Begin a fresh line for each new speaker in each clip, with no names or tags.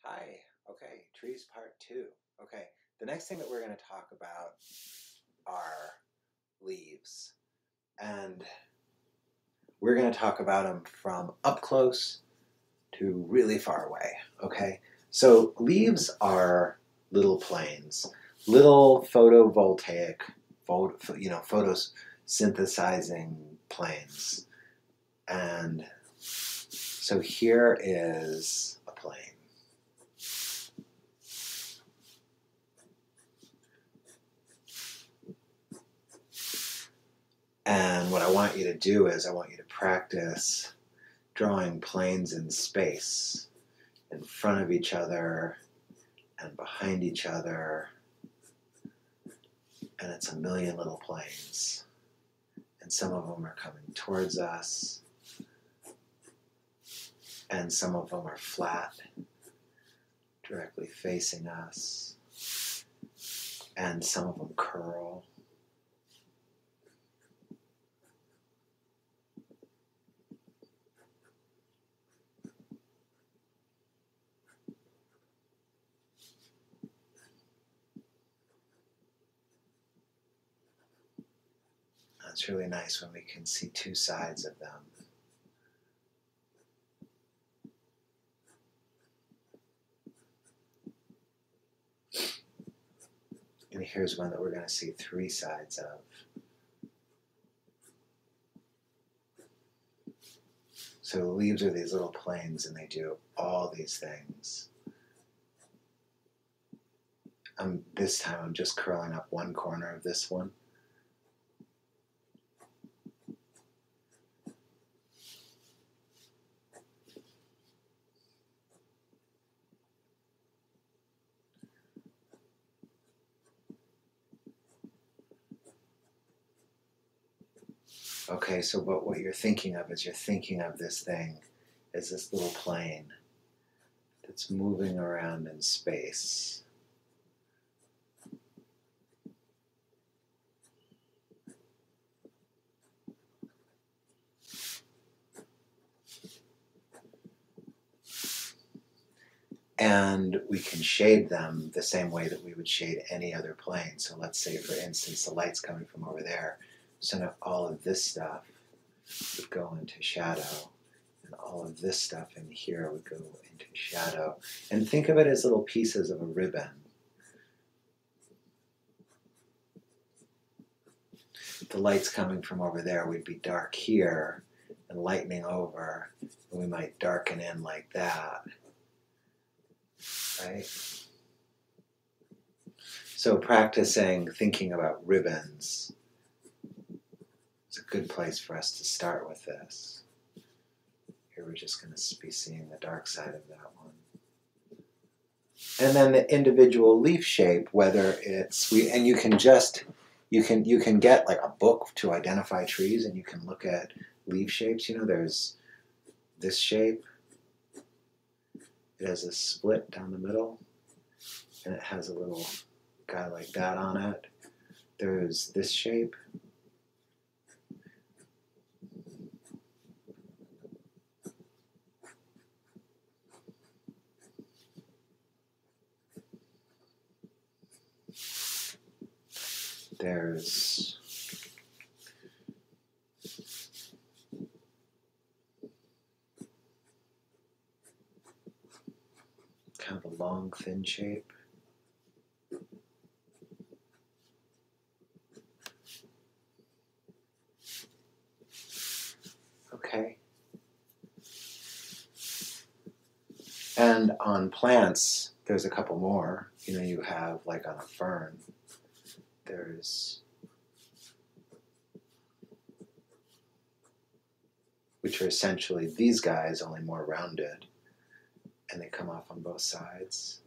Hi. Okay, trees part two. Okay, the next thing that we're going to talk about are leaves. And we're going to talk about them from up close to really far away. Okay, so leaves are little planes, little photovoltaic, photosynthesizing planes. And so here is a plane. And what I want you to do is I want you to practice drawing planes in space in front of each other and behind each other. And it's a million little planes. And some of them are coming towards us. And some of them are flat, directly facing us. And some of them curl. It's really nice when we can see two sides of them. And here's one that we're going to see three sides of. So the leaves are these little planes and they do all these things. This time I'm just curling up one corner of this one. Okay, so what you're thinking of is you're thinking of this thing as this little plane that's moving around in space. And we can shade them the same way that we would shade any other plane. So let's say, for instance, the light's coming from over there. So now all of this stuff would go into shadow. And all of this stuff in here would go into shadow. And think of it as little pieces of a ribbon. If the light's coming from over there, we'd be dark here and lightening over. And we might darken in like that. Right? So practicing thinking about ribbons is a good place for us to start with this. Here we're just going to be seeing the dark side of that one. And then the individual leaf shape, whether it's, and you can get like a book to identify trees and you can look at leaf shapes. You know, there's this shape. It has a split down the middle and it has a little guy like that on it. There's this shape. There's kind of a long, thin shape. Okay. And on plants, there's a couple more. You know, you have, like on a fern, there's, which are essentially these guys, only more rounded, and they come off on both sides.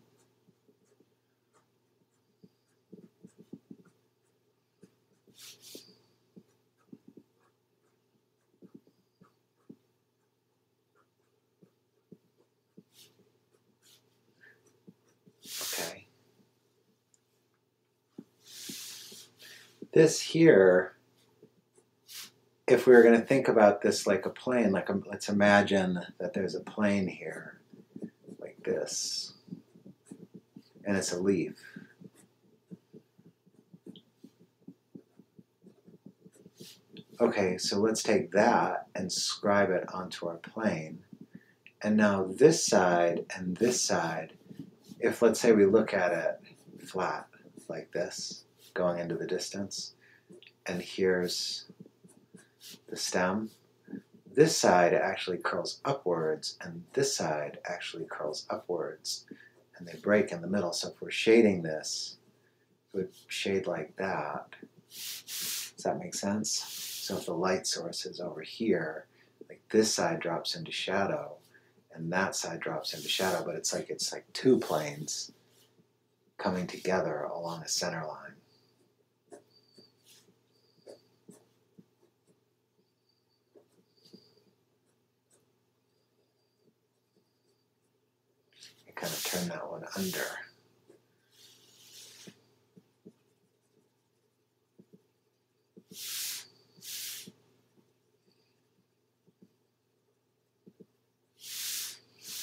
Okay. This here, if we were going to think about this like a plane, let's imagine that there's a plane here, like this. and it's a leaf. Okay, so let's take that and scribe it onto our plane. And now this side and this side, if let's say we look at it flat like this, going into the distance, and here's the stem, this side actually curls upwards and this side actually curls upwards, and they break in the middle. So if we're shading this, it would shade like that. Does that make sense? So if the light source is over here, like this side drops into shadow and that side drops into shadow, but it's like two planes coming together along a center line. I kind of turn that one under.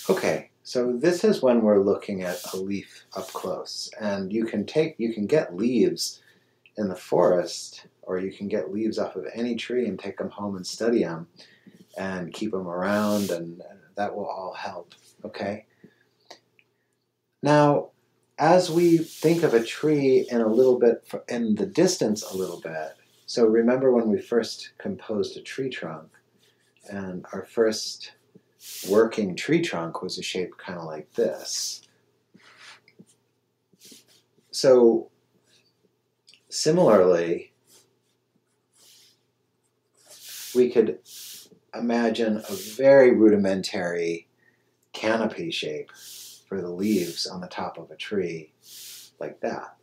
Okay, so this is when we're looking at a leaf up close, and you can get leaves in the forest, or you can get leaves off of any tree and take them home and study them and keep them around, and that will all help, okay? Now, as we think of a tree in the distance a little bit, so remember when we first composed a tree trunk, and our first working tree trunk was a shape kind of like this. So similarly, we could imagine a very rudimentary canopy shape for the leaves on the top of a tree, like that.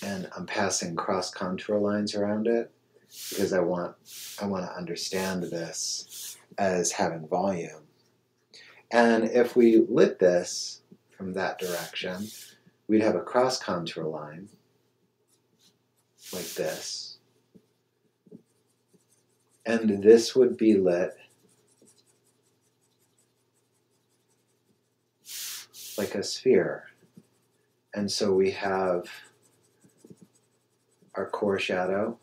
And I'm passing cross contour lines around it because I want to understand this as having volume. And if we lit this from that direction, we'd have a cross contour line like this. And this would be lit like a sphere. And so we have our core shadow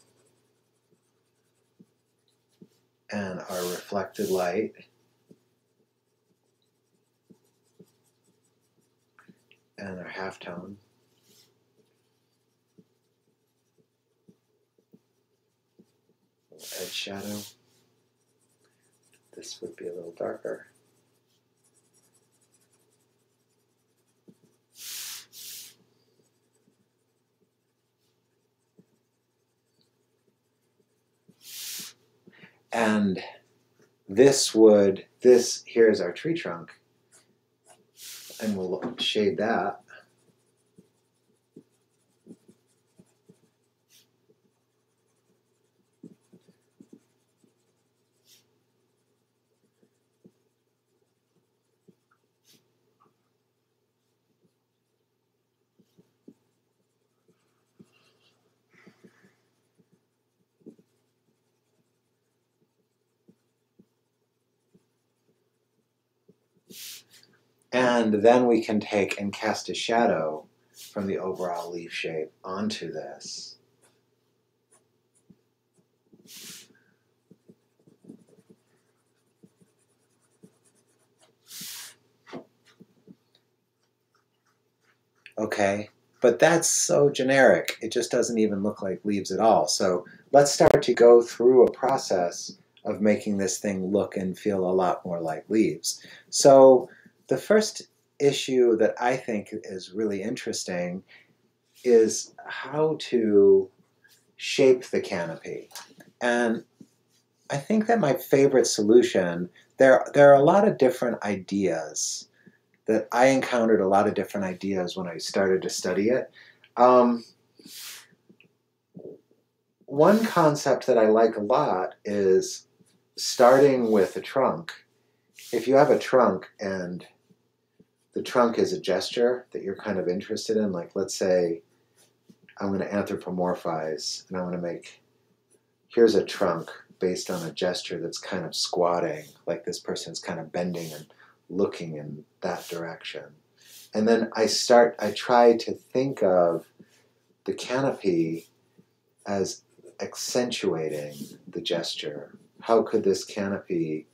and our reflected light, and our halftone, edge shadow. This would be a little darker. And here's our tree trunk, and we'll shade that. And then we can take and cast a shadow from the overall leaf shape onto this. Okay, but that's so generic. It just doesn't even look like leaves at all. So let's start to go through a process of making this thing look and feel a lot more like leaves. So the first issue that I think is really interesting is how to shape the canopy. And I think that my favorite solution, there are a lot of different ideas that I encountered a lot of different ideas when I started to study it. One concept that I like a lot is starting with a trunk. If you have a trunk and the trunk is a gesture that you're kind of interested in, like let's say I'm going to anthropomorphize and I want to make, here's a trunk based on a gesture that's kind of squatting, like this person's kind of bending and looking in that direction. And then I try to think of the canopy as accentuating the gesture. How could this canopy,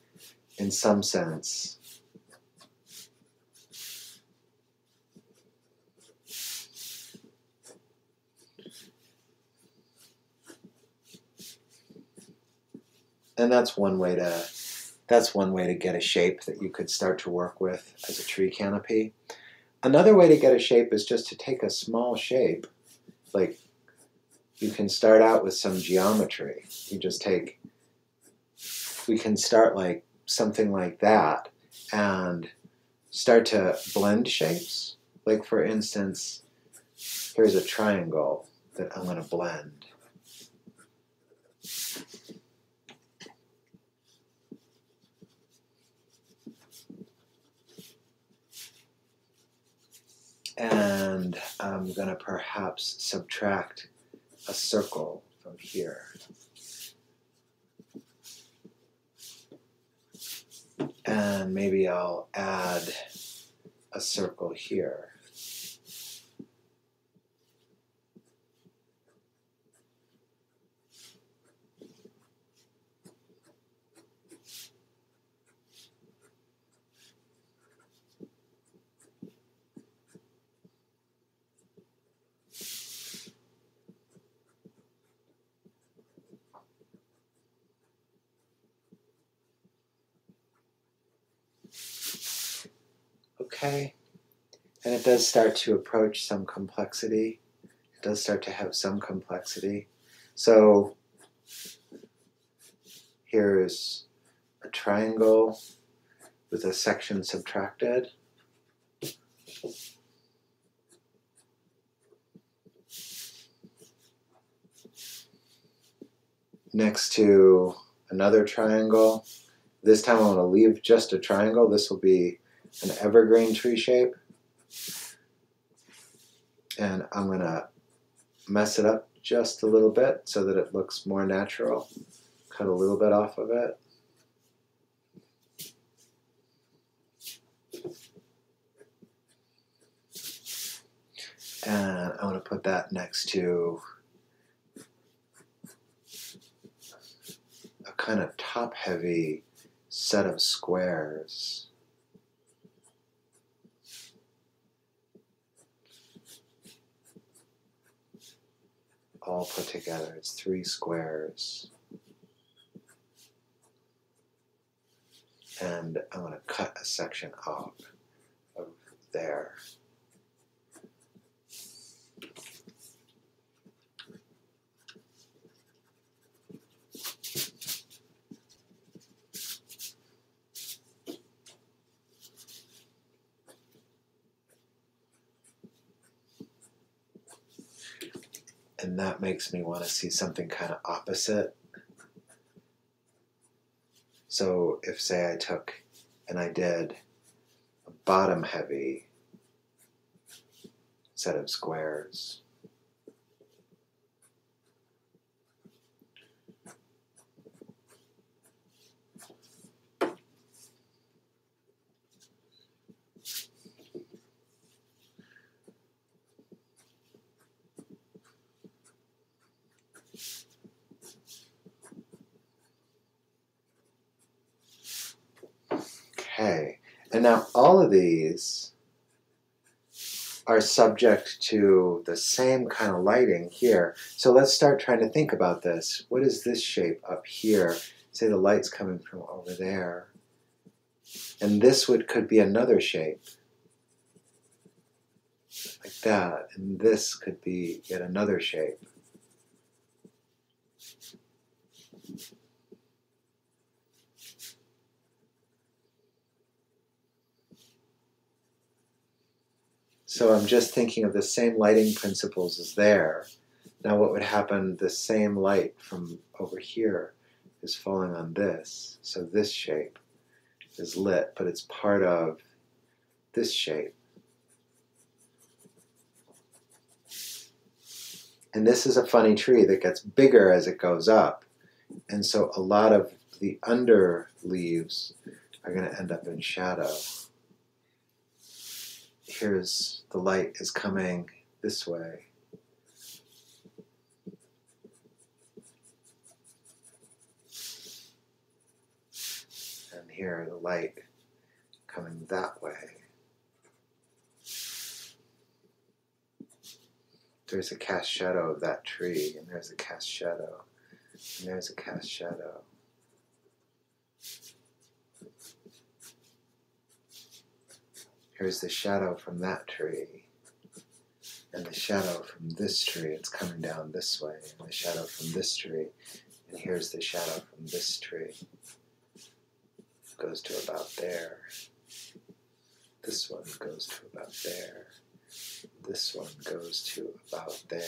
in some sense, and that's one way to get a shape that you could start to work with as a tree canopy. Another way to get a shape is just to take a small shape. Like, you can start out with some geometry. We can start like something like that and start to blend shapes. Like, for instance, here's a triangle that I'm going to blend. And I'm going to perhaps subtract a circle from here. And maybe I'll add a circle here. Okay, and it does start to approach some complexity. It does start to have some complexity. So here's a triangle with a section subtracted. Next to another triangle. This time I'm going to leave just a triangle. This will be an evergreen tree shape. And I'm going to mess it up just a little bit so that it looks more natural. Cut a little bit off of it. And I want to put that next to a kind of top-heavy set of squares. All put together, it's 3 squares. And I'm going to cut a section off of there. And that makes me want to see something kind of opposite. So if, say, I took and I did a bottom-heavy set of squares. Okay, and now all of these are subject to the same kind of lighting here. So let's start trying to think about this. What is this shape up here? Say the light's coming from over there. And this could be another shape. Like that. And this could be yet another shape. So I'm just thinking of the same lighting principles as there. Now what would happen, the same light from over here is falling on this. So this shape is lit, but it's part of this shape. And this is a funny tree that gets bigger as it goes up. And so a lot of the under leaves are going to end up in shadow. Here's the light is coming this way. And here the light coming that way. There's a cast shadow of that tree, and there's a cast shadow, and there's a cast shadow. Here's the shadow from that tree, and the shadow from this tree. It's coming down this way, and the shadow from this tree, and here's the shadow from this tree. It goes to about there. This one goes to about there. This one goes to about there.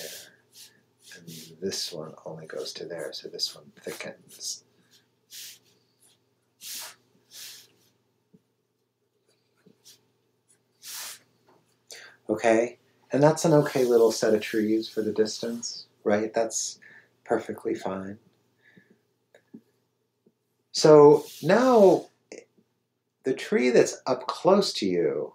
And this one only goes to there, so this one thickens. Okay, and that's an okay little set of trees for the distance, right? That's perfectly fine. So now the tree that's up close to you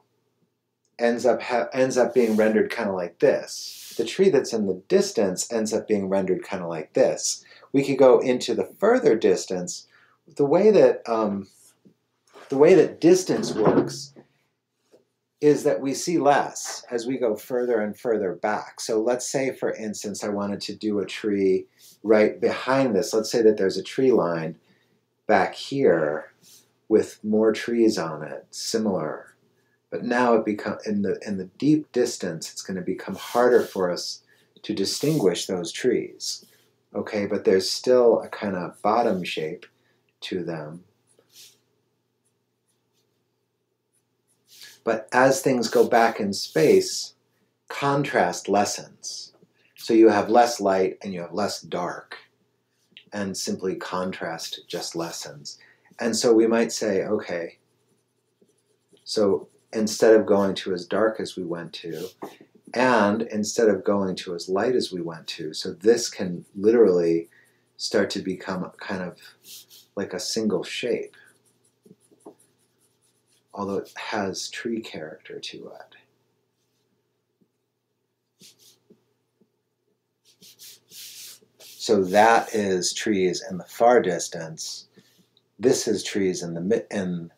ends up being rendered kind of like this. The tree that's in the distance ends up being rendered kind of like this. We could go into the further distance. The way that distance works is that we see less as we go further and further back. So let's say, for instance, I wanted to do a tree right behind this. Let's say that there's a tree line back here with more trees on it, similar. But now it in the deep distance, it's going to become harder for us to distinguish those trees. Okay, but there's still a kind of bottom shape to them. But as things go back in space, contrast lessens. So you have less light and you have less dark, and simply contrast just lessens. And so we might say, okay, so instead of going to as dark as we went to, and instead of going to as light as we went to, so this can literally start to become kind of like a single shape, although it has tree character to it. So that is trees in the far distance. This is trees in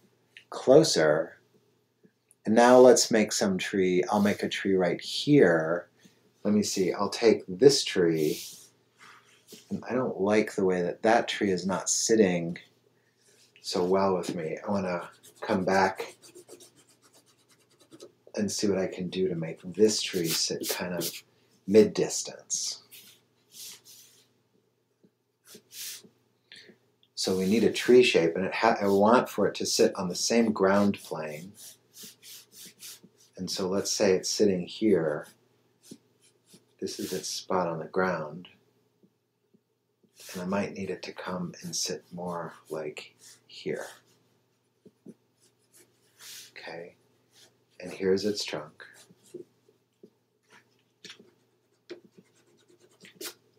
closer. And now let's make some tree. I'll make a tree right here. Let me see. I'll take this tree. And I don't like the way that tree is not sitting so well with me. I want to come back and see what I can do to make this tree sit kind of mid-distance. So we need a tree shape, and I want for it to sit on the same ground plane. And so let's say it's sitting here. This is its spot on the ground. And I might need it to come and sit more like here. Okay. And here's its trunk.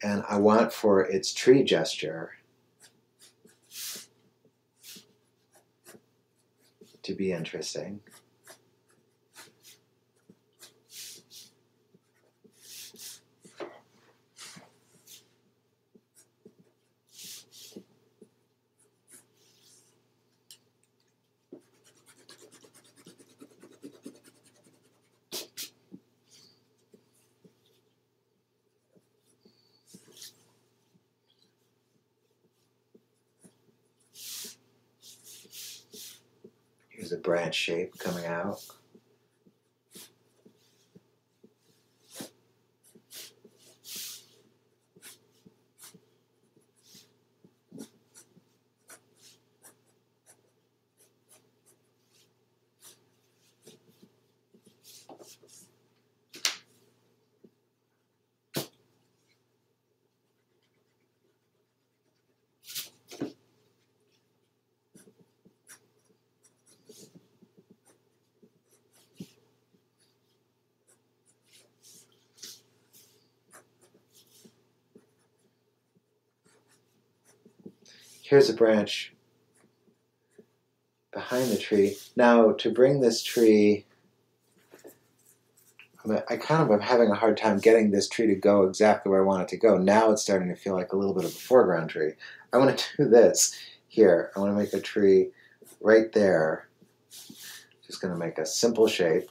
And I want for its tree gesture to be interesting. Here's a branch shape coming out. Here's a branch behind the tree. Now, to bring this tree, I kind of am having a hard time getting this tree to go exactly where I want it to go. Now it's starting to feel like a little bit of a foreground tree. I want to do this here. I want to make a tree right there. Just going to make a simple shape.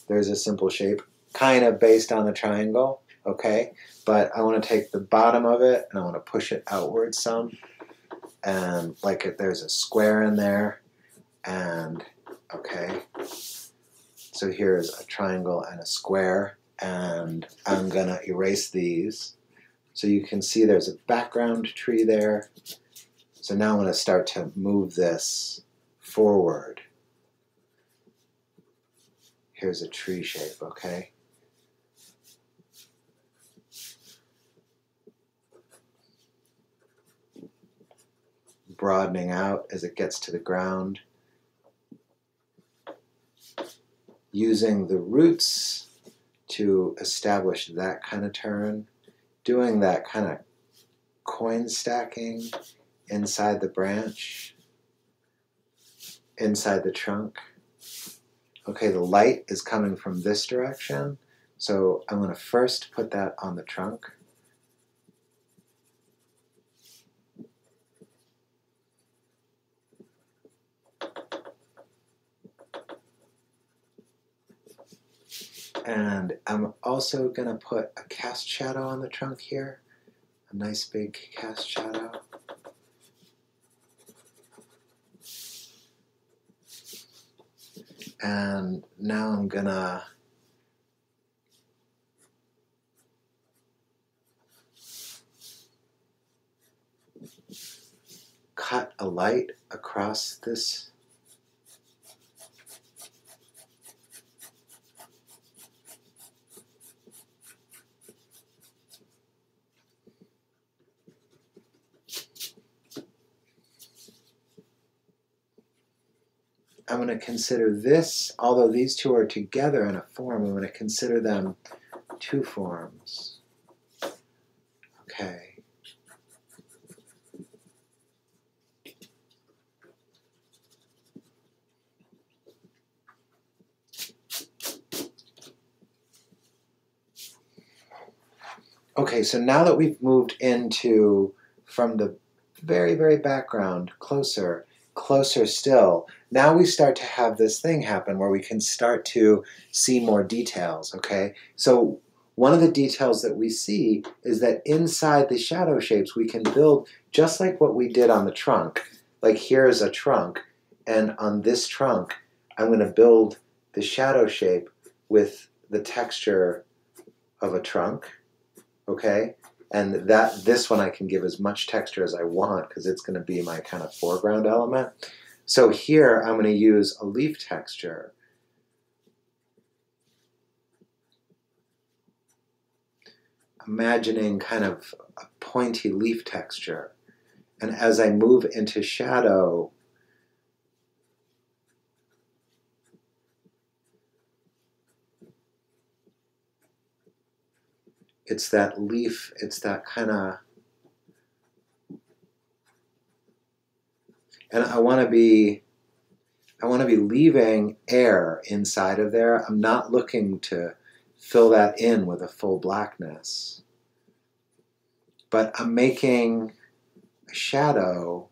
There's a simple shape, kind of based on the triangle, okay? But I want to take the bottom of it and I want to push it outward some. And like there's a square in there. And, okay. So here's a triangle and a square. And I'm going to erase these. So you can see there's a background tree there. So now I'm going to start to move this forward. Here's a tree shape, okay? Broadening out as it gets to the ground. Using the roots to establish that kind of turn. Doing that kind of coin stacking inside the branch, inside the trunk. Okay, the light is coming from this direction, so I'm going to first put that on the trunk. And I'm also going to put a cast shadow on the trunk here, a nice big cast shadow. And now I'm going to cut a light across this. I'm going to consider this, although these two are together in a form, I'm going to consider them two forms. Okay. Okay, so now that we've moved into, from the very, very background, closer still, now we start to have this thing happen where we can start to see more details, okay? So one of the details that we see is that inside the shadow shapes we can build just like what we did on the trunk. Like here's a trunk, and on this trunk I'm going to build the shadow shape with the texture of a trunk. Okay, and this one I can give as much texture as I want because it's going to be my kind of foreground element. So here I'm going to use a leaf texture. Imagining kind of a pointy leaf texture. And as I move into shadow, it's that leaf, it's that kind of, and I want to be leaving air inside of there. I'm not looking to fill that in with a full blackness. But I'm making a shadow,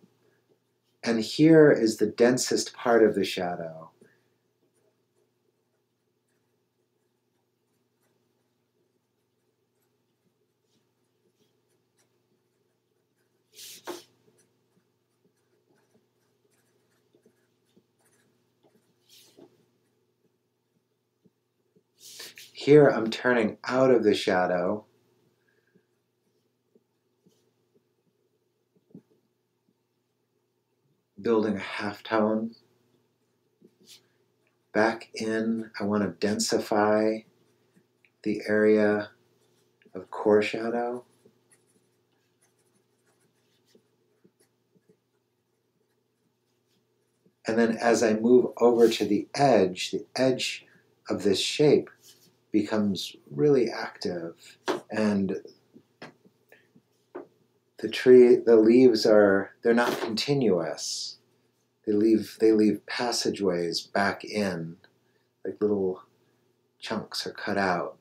and here is the densest part of the shadow. Here I'm turning out of the shadow. Building a halftone. Back in, I want to densify the area of core shadow. And then as I move over to the edge of this shape becomes really active, and the leaves they're not continuous. They leave passageways back in, like little chunks are cut out.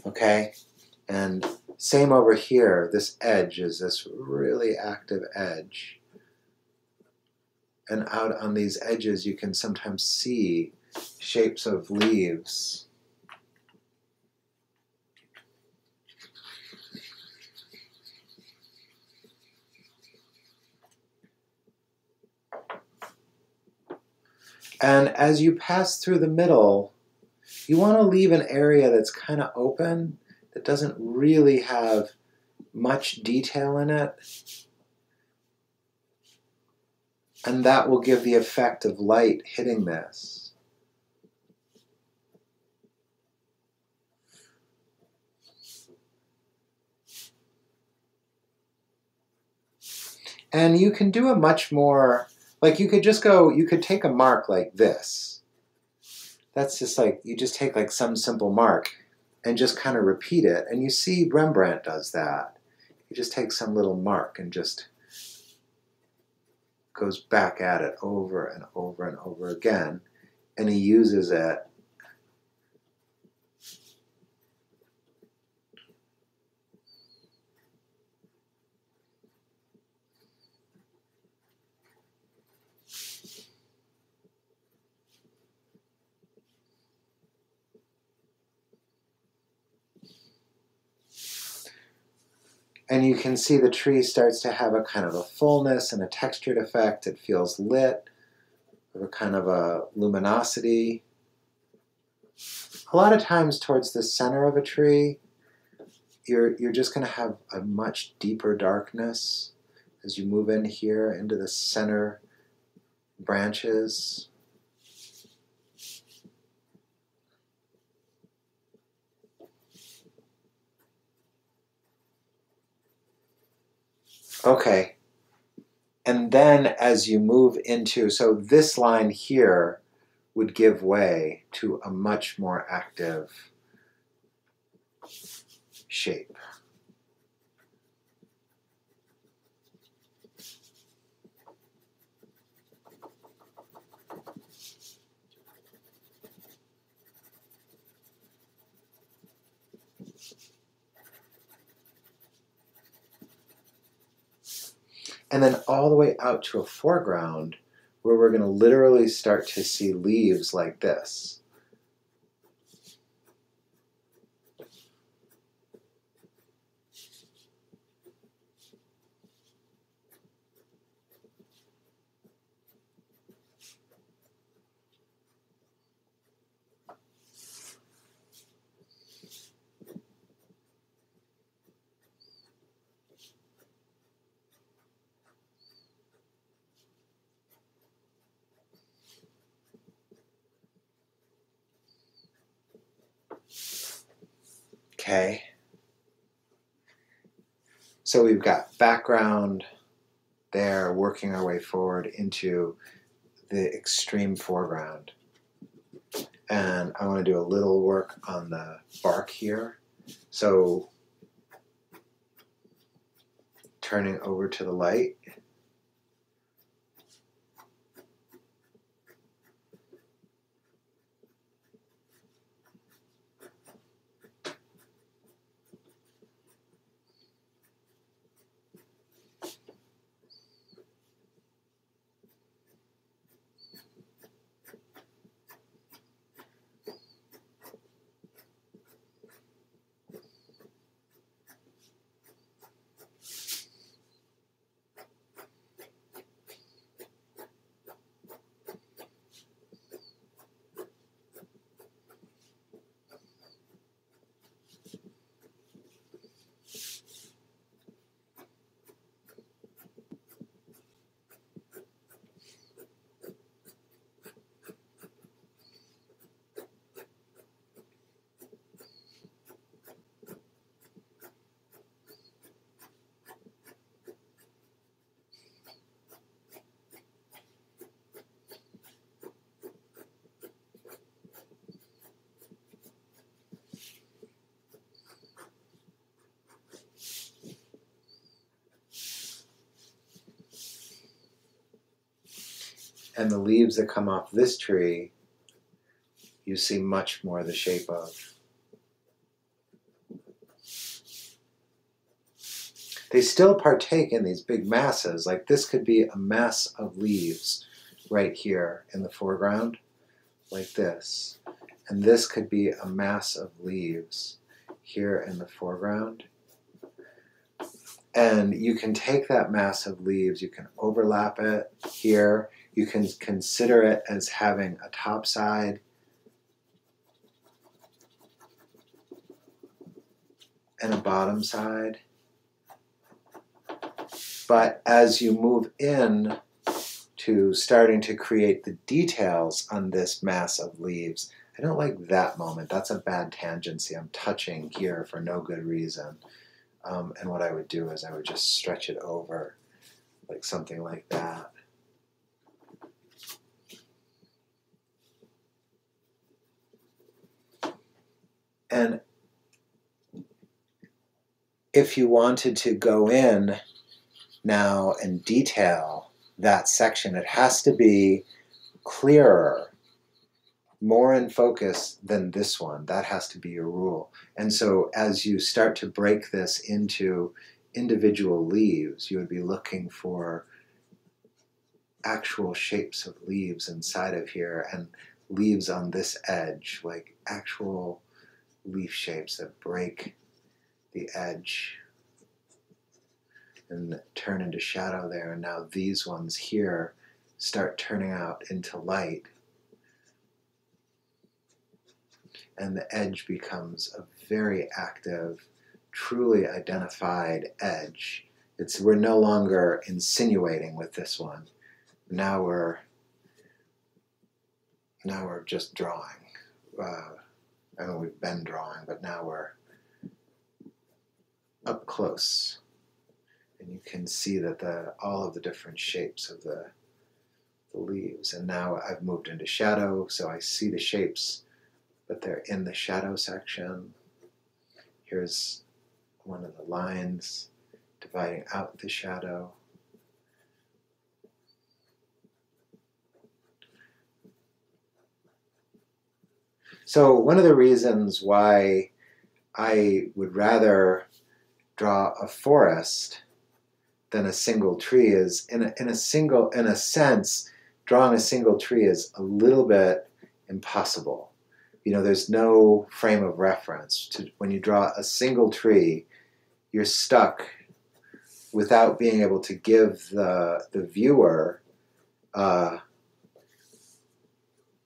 Okay, and same over here. This edge is this really active edge. And out on these edges you can sometimes see shapes of leaves. And as you pass through the middle, you want to leave an area that's kind of open, that doesn't really have much detail in it. And that will give the effect of light hitting this. And you can do a much more, like you could just go, you could take a mark like this. That's just like, you just take like some simple mark and just kind of repeat it. And you see Rembrandt does that. He just takes some little mark and just goes back at it over and over and over again. And he uses it and you can see the tree starts to have a kind of a fullness and a textured effect. It feels lit, with a kind of a luminosity. A lot of times towards the center of a tree, you're just going to have a much deeper darkness as you move in here into the center branches. Okay, and then as you move into, so this line here would give way to a much more active shape. And then all the way out to a foreground where we're going to literally start to see leaves like this. Okay. So we've got background there, working our way forward into the extreme foreground. And I want to do a little work on the bark here. So turning over to the light. And the leaves that come off this tree, you see much more the shape of. They still partake in these big masses. Like this could be a mass of leaves right here in the foreground, like this. And this could be a mass of leaves here in the foreground. And you can take that mass of leaves, you can overlap it here, you can consider it as having a top side and a bottom side. But as you move in to starting to create the details on this mass of leaves, I don't like that moment. That's a bad tangency. I'm touching here for no good reason. And what I would do is I would just stretch it over like something like that. And if you wanted to go in now and detail that section, it has to be clearer, more in focus than this one. That has to be your rule. And so as you start to break this into individual leaves, you would be looking for actual shapes of leaves inside of here and leaves on this edge, like actual leaf shapes that break the edge and turn into shadow there. And now these ones here start turning out into light. And the edge becomes a very active, truly identified edge. We're no longer insinuating with this one. Now we're just drawing. I mean, we've been drawing, but now we're up close. And you can see that all of the different shapes of the leaves. And now I've moved into shadow, so I see the shapes, but they're in the shadow section. Here's one of the lines dividing out the shadow. So one of the reasons why I would rather draw a forest than a single tree is, in a sense, drawing a single tree is a little bit impossible. You know, there's no frame of reference. When you draw a single tree, you're stuck without being able to give the viewer,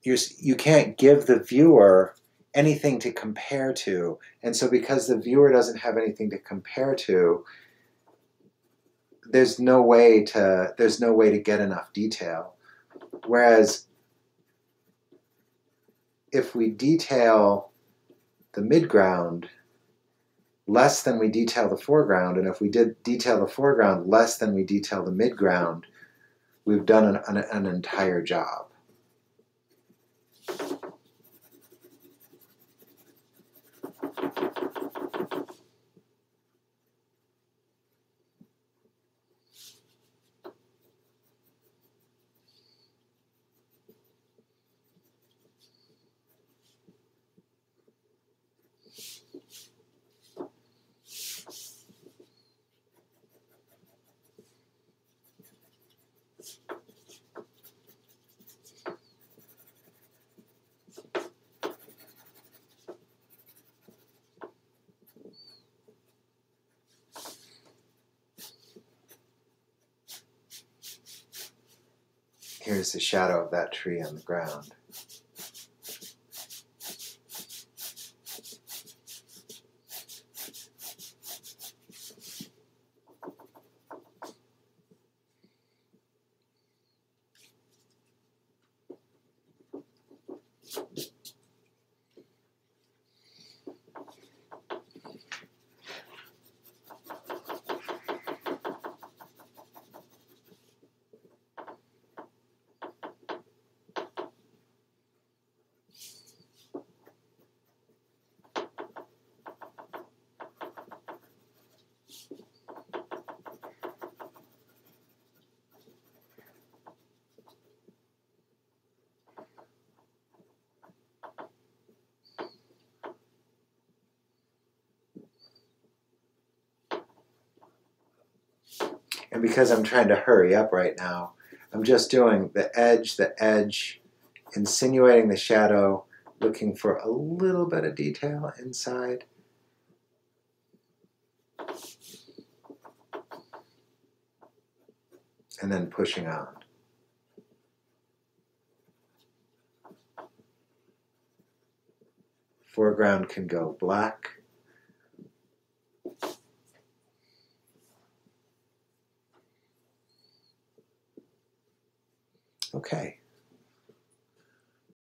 you can't give the viewer anything to compare to. And so because the viewer doesn't have anything to compare to, there's no way to get enough detail. Whereas if we detail the midground less than we detail the foreground, and if we did detail the foreground less than we detail the midground, we've done an entire job. Here's the shadow of that tree on the ground. And because I'm trying to hurry up right now, I'm just doing the edge, insinuating the shadow, looking for a little bit of detail inside. And then pushing on. Foreground can go black. Okay.